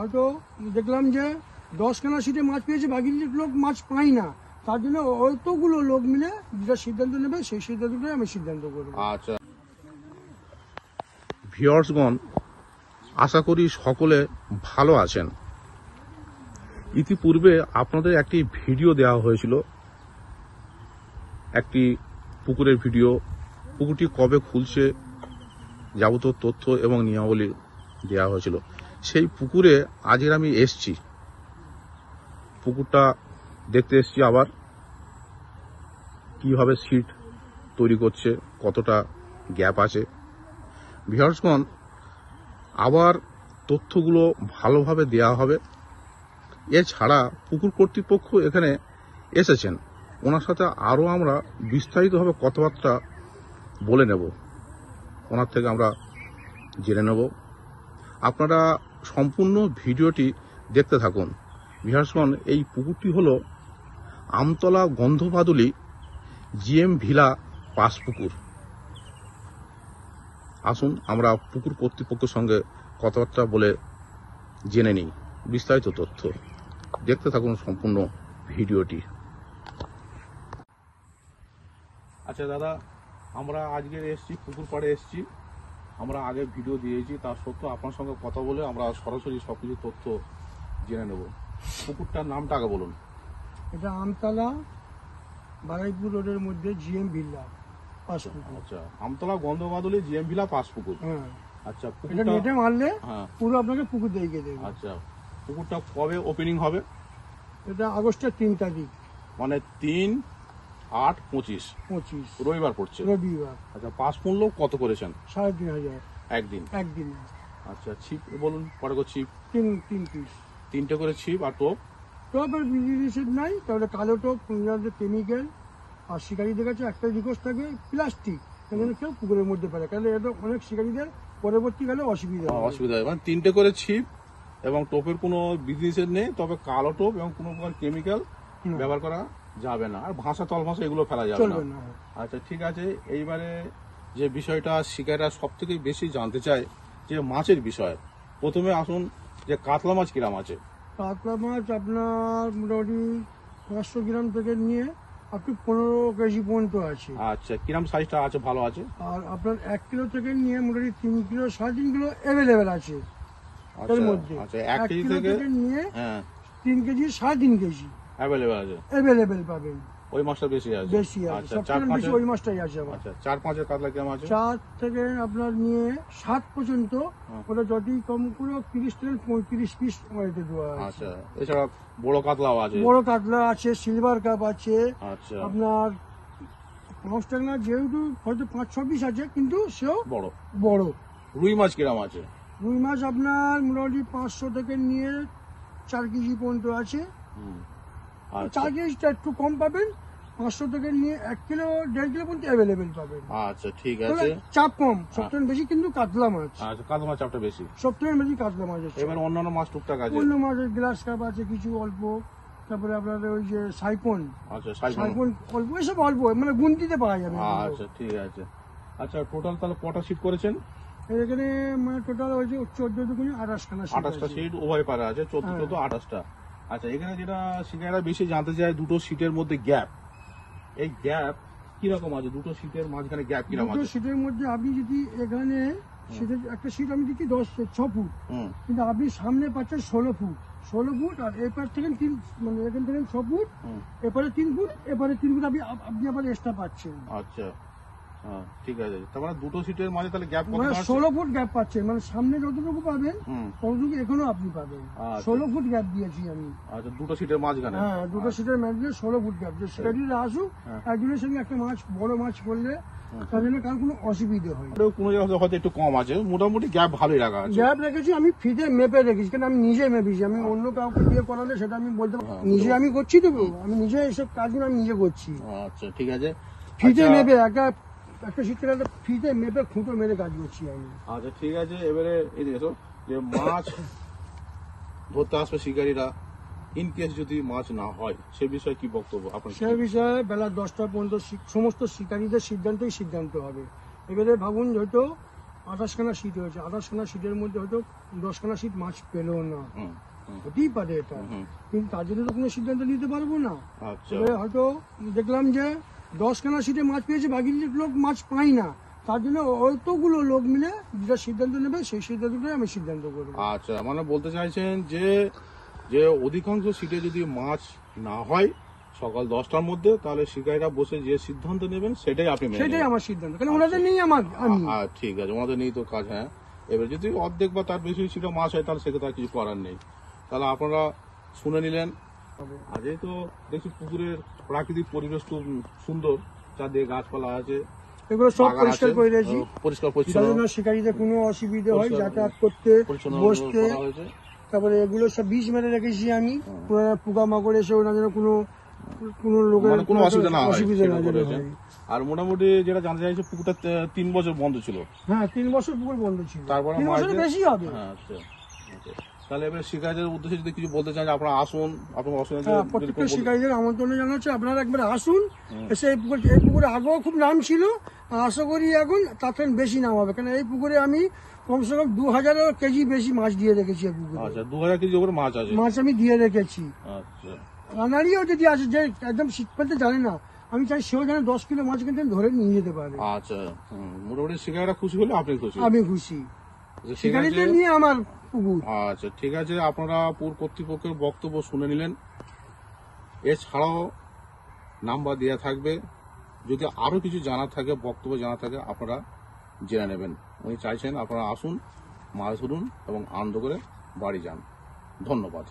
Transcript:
হয়তো দেখলাম যে 10খানা সিটে মাছ পেয়েছে, বাকি লোক মাছ পাই না, তার জন্য অতগুলো লোক মিলে যেটা সিদ্ধান্ত নেবে সেই সিদ্ধান্তটাই আমি সিদ্ধান্ত করবো। আচ্ছা ভিউয়ার্সগণ, আশা করি সকলে ভালো আছেন। ইতিপূর্বে আপনাদের একটি ভিডিও দেওয়া হয়েছিল, একটি পুকুরের ভিডিও। পুকুরটি কবে খুলছে যাবতীয় তথ্য এবং নিয়মাবলী দেওয়া হয়েছিল। সেই পুকুরে আজকের আমি এসছি, পুকুরটা দেখতে এসছি, আবার কিভাবে সিট তৈরি করছে, কতটা গ্যাপ আছে। ভিউয়ার্সগণ, আবার তথ্যগুলো ভালোভাবে দেওয়া হবে। এছাড়া পুকুর কর্তৃপক্ষ এখানে এসেছেন, ওনার সাথে আরও আমরা বিস্তারিতভাবে কথাবার্তা বলে নেব, ওনার থেকে আমরা জেনে নেব। আপনারা সম্পূর্ণ ভিডিওটি দেখতে থাকুন। ভিউয়ার্সগণ, এই পুকুরটি হলো আমতলা গন্ধবাদুলি জিএম ভিলা পাস পুকুর। আসুন আমরা পুকুর কর্তৃপক্ষের সঙ্গে কথাবার্তা বলে জেনে নিই বিস্তারিত তথ্য। দেখতে থাকুন সম্পূর্ণ ভিডিওটি। আচ্ছা দাদা, আমরা আজকে এসছি পুকুর পাড়ে এসছি, আমরা আগে ভিডিও দিয়েছি, তার সত্ত্বেও আপনার সঙ্গে কথা বলে আমরা সরাসরি সবকিছু তথ্য জেনে নেব। পুকুরটার নামটা আগে বলুন। এটা আমতলা বারাইপুর রোডের মধ্যে জিএম ভিলা পাস পুকুর। আচ্ছা, আমতলা গন্ধবাদুলি জিএম ভিলা পাস পুকুর। হ্যাঁ, আচ্ছা, এটা পুকুরটা নেটে মারলে হ্যাঁ পুরো আপনাকে পুকুর দেখিয়ে দেবে। আচ্ছা, পুকুরটা কবে ওপেনিং হবে? এটা আগস্টের 3 তারিখ, মানে 3/8/25 রবিবার পড়ছে। রবিবার। আচ্ছা, পাস মূল্য কত করেছেন? 3,500 একদিন। একদিন। আচ্ছা, ছিপ বলুন, কটা করে ছিপ? 3 পিস। 3টে করে ছিপ। আর টোপ? টোপের বিজিনেসের নাই, তাহলে কালো টোপ, কেমিক্যাল। আর শিকারীদের কাছে একটা রিকোয়েস্ট থাকে, প্লাস্টিক যেন কেউ পুকুরের মধ্যে ফেলে, কারণ এটা অনেক শিকারীদের পরবর্তীকালে অসুবিধা হয়। অসুবিধা হয়, মানে 3টে করে ছিপ এবং টোপের কোনো বিজিনেসের নেই, তবে কালো টোপ এবং কোনো প্রকার কেমিক্যাল ব্যবহার করা যাবে না। আর ভাষা তল ভাষা এগুলো ফেলা যাবে না। আচ্ছা ঠিক আছে, এইবারে যে বিষয়টা শিকারীরা সব থেকে বেশি জানতে চায় যে মাছের বিষয়। প্রথমে আসুন, যে কাতলা মাছ কিরাম আছে? কাতলা মাছ আপনার মোটামুটি 500 গ্রাম থেকে নিয়ে আপ টু 15 কেজি পর্যন্ত আছে। আচ্ছা, কিরাম সাইজটা আছে? ভালো আছে। আর আপনার 1 কিলো থেকে নিয়ে মোটামুটি 3 কিলো 3.5 কিলো অ্যাভেলেবেল আছে এর মধ্যে। আচ্ছা, 1 কেজি থেকে নিয়ে হ্যাঁ 3 কেজি 3.5 কেজি অ্যাভেলেবেল পাবেন। ওই মাছটা বেশি আছে। আচ্ছা, সবথেকে বেশি ওই মাছটাই আছে। আচ্ছা, 4-5 কাতলা কিরাম আছে? 4 থেকে আপনার নিয়ে 7 পর্যন্ত, ওটা যতই কম করে 30 থেকে 35 পিস ওয়েটে দেওয়া আছে। আচ্ছা, এছাড়া বড় কাতলাও আছে? বড় কাতলা আছে, সিলভার কাপ আছে। আচ্ছা, আপনার মাছটাঙ্গা যেহেতু হয়তো 5-6 পিস আছে, কিন্তু সেও বড়। রুই মাছ কিরাম আছে? রুই মাছ আপনার মোটামুটি 500 থেকে নিয়ে 4 কেজি পর্যন্ত আছে। 4 কেজিটা একটু কম পাবেন, 500 থেকে নিয়ে 1 কিলো 1.5 কিলো পর্যন্ত অ্যাভেলেবেল পাবেন। আচ্ছা ঠিক আছে, চাপ কম, সবথেকে বেশি কিন্তু কাতলা মাছ। আচ্ছা, কাতলা মাছ চাপটা বেশি, সবথেকে বেশি কাতলা মাছ আছে। এবার অন্যান্য মাছ টুকটাক আছে? অন্য মাছের গ্লাস কাপ আছে কিছু অল্প, তারপরে আপনাদের ওই যে সাইপন। আচ্ছা, সাইপন অল্প, এসব অল্প, মানে গুনতিতে পাওয়া যাবে। আচ্ছা ঠিক আছে। আচ্ছা, টোটাল তাহলে কটা সিট করেছেন এখানে? মানে টোটাল হয়েছে 14 দুগুণে 28টা সিট উভয় পারে আছে, 14-14-28টা। আচ্ছা, এখানে যেটা শিকারীরা বেশি জানতে চায়, দুটো সিটের মধ্যে গ্যাপ, এই গ্যাপ কিরকম আছে? দুটো সিটের মাঝখানে গ্যাপ কিরকম আছে? দুটো সিটের মধ্যে আপনি যদি এখানে সিটের একটা সিট আমি দিচ্ছি 6 ফুট, কিন্তু আপনি সামনে পাচ্ছেন 16 ফুট, আর এপার থেকে 3, মানে এখান থেকে 6 ফুট, এপারে 3 ফুট, এপারে 3 ফুট আপনি আবার এক্সট্রা পাচ্ছেন। আচ্ছা ঠিক আছে, তার মানে দুটো সিটের মাঝে তাহলে গ্যাপ কত? 16 ফুট গ্যাপ পাচ্ছেন, মানে সামনে যতটুকু পাবেন ততটুকু এখনো আপনি পাবেন। 16 ফুট গ্যাপ দিয়েছি আমি। আচ্ছা, দুটো সিটের মাঝখানে? হ্যাঁ, দুটো সিটের মাঝখানে 16 ফুট গ্যাপ। যে শিকারীরা আসুক, একজনের সঙ্গে একটা মাছ, বড় মাছ করলে তার জন্য কার কোনো অসুবিধে হয় না। কোনো জায়গায় হয়তো একটু কম আছে, মোটামুটি গ্যাপ ভালোই রাখা আছে। গ্যাপ রেখেছি আমি, ফিতে মেপে রেখেছি, কারণ আমি নিজে মেপেছি। আমি অন্য কাউকে দিয়ে করালে সেটা আমি বলতে পারবো, নিজে আমি করছি তো, আমি নিজে এইসব কাজগুলো আমি নিজে করছি। আচ্ছা ঠিক আছে, ফিতে মেপে একটা শীতের ফিতে মেপে খুঁটো মেরে কাজ করছি আমি। আচ্ছা ঠিক আছে, এবারে এই দেখো যে মাছ ধরতে আসবে শিকারীরা, ইন কেস যদি মাছ না হয়, সে বিষয়ে কি বক্তব্য আপনার? সে বিষয়ে বেলা 10টা পর্যন্ত সমস্ত শিকারীদের সিদ্ধান্ত হবে। এবারে ভাবুন, হয়তো 28খানা সিট হয়েছে, 28খানা সিটের মধ্যে হয়তো 10খানা সিট মাছ পেলো না, হুম, হুম, হতেই পারে এটা, হুম, কিন্তু তার জন্য তো কোনো সিদ্ধান্ত নিতে পারবো না। আচ্ছা, এবারে হয়তো দেখলাম যে 10খানা সিটে মাছ পেয়েছে, বাকি লোক মাছ পাই না, তার জন্য অতগুলো লোক মিলে যেটা সিদ্ধান্ত নেবে সেই সিদ্ধান্তটাই আমি সিদ্ধান্ত করবো। আচ্ছা, মানে বলতে চাইছেন যে যে অধিকাংশ সিটে যদি মাছ না হয় সকাল 10টার মধ্যে, তাহলে শিকারীরা বসে যে সিদ্ধান্ত নেবেন সেটাই আপনি মেনে সেটাই নেবেন। আমার সিদ্ধান্ত, কারণ ওনাদের নেই আমি ঠিক আছে, ওনাদের নেই তো কাজ। হ্যাঁ, এবার যদি অর্ধেক বা তার বেশি সিটে মাছ হয় তাহলে সেক্ষেত্রে আর কিছু করার নেই। তাহলে আপনারা শুনে নিলেন। আর যেহেতু দেখছি পুকুরের প্রাকৃতিক পরিবেশ খুব সুন্দর, চারদিকে গাছপালা আছে, এগুলো সব বাগান পরিষ্কার আছে, করে দিয়েছি, পরিষ্কার যার পরিচ্ছন্ন জন্য শিকারীদের কোনো অসুবিধা হয় পরিষ্কার যাতায়াত করতে, পরিচ্ছন্ন বসতে। করা হয়েছে। তারপরে এগুলো সব বীজ মেরে রেখেছি আমি, পোকামাকড় এসে ওনার জন্য কোনো লোকের মানে কোনো অসুবিধা না হয় অসুবিধা না সেটা যেন করেছেন। হয়। আর মোটামুটি যেটা জানতে চাইছে, পুকুরটা 3 বছর বন্ধ ছিল, হ্যাঁ 3 বছর পুকুর বন্ধ ছিল, তারপরে 3 বছরের মাঝে- বেশি হবে। হ্যাঁ, আচ্ছা, আচ্ছা। তাহলে এবার শিকারীদের উদ্দেশ্যে যদি কিছু বলতে চান, আপনারা আসুন, আপনার অসুবিধা হ্যাঁ, প্রত্যেকটা শিকারীদের আমন্ত্রণ জানাচ্ছি, আপনারা একবার আসুন, এসে এই পুকুরে আগেও খুব নাম ছিল, আশা করি এখন তার থেকে বেশি নাম হবে, কারণ এই পুকুরে আমি কমসে কম 2000 কেজি বেশি মাছ দিয়ে রেখেছি। এই পুকুরে আচ্ছা, 2000 কেজি উপরে মাছ আছে। মাছ আমি দিয়ে রেখেছি, আচ্ছা, রানারিও যদি আছে যে একদম শীত পেতে জানে না, আমি চাই সেও যেন 10 কিলো মাছ কিন্তু ধরে নিয়ে যেতে পারে, আচ্ছা, মোটামুটি শিকারীরা খুশি হলে আপনি খুশি। আমি খুশি। আচ্ছা, ঠিক আছে। শিকারীদের নিয়ে আমার পুকুর। আচ্ছা, ঠিক আছে, আপনারা পুর কর্তৃপক্ষের বক্তব্য শুনে নিলেন। এছাড়াও নাম্বার দেওয়া থাকবে, যদি আরো কিছু জানার থাকে, বক্তব্য জানা থাকে, আপনারা জেনে নেবেন। উনি চাইছেন আপনারা আসুন, মাছ ধরুন এবং আনন্দ করে বাড়ি যান। ধন্যবাদ।